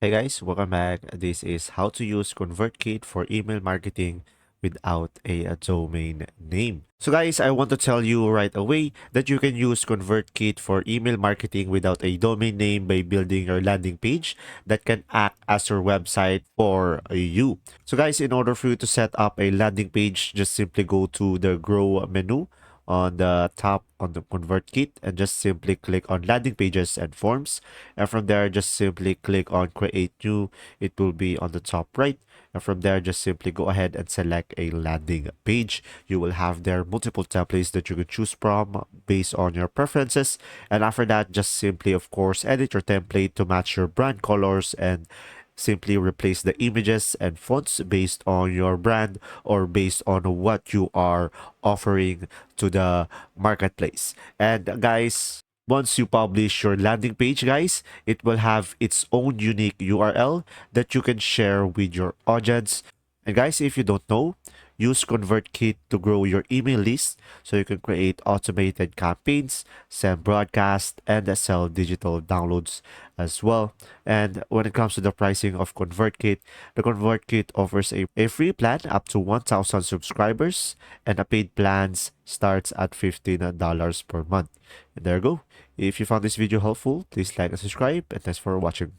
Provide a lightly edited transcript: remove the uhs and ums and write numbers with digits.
Hey guys, welcome back. This is how to use ConvertKit for email marketing without a domain name. So guys, I want to tell you right away that you can use ConvertKit for email marketing without a domain name by building your landing page that can act as your website for you. So guys, in order for you to set up a landing page, just simply go to the Grow menu on the top on the ConvertKit and just simply click on landing pages and forms, and from there just simply click on create new. It will be on the top right, and from there just simply go ahead and select a landing page. You will have there multiple templates that you can choose from based on your preferences, and after that just simply of course edit your template to match your brand colors and simply replace the images and fonts based on your brand or based on what you are offering to the marketplace. And guys, once you publish your landing page, guys, it will have its own unique URL that you can share with your audience. And guys, if you don't know, use ConvertKit to grow your email list so you can create automated campaigns, send broadcasts, and sell digital downloads as well. And when it comes to the pricing of ConvertKit, the ConvertKit offers a free plan up to 1,000 subscribers, and a paid plans starts at $15 per month. And there you go. If you found this video helpful, please like and subscribe, and thanks for watching.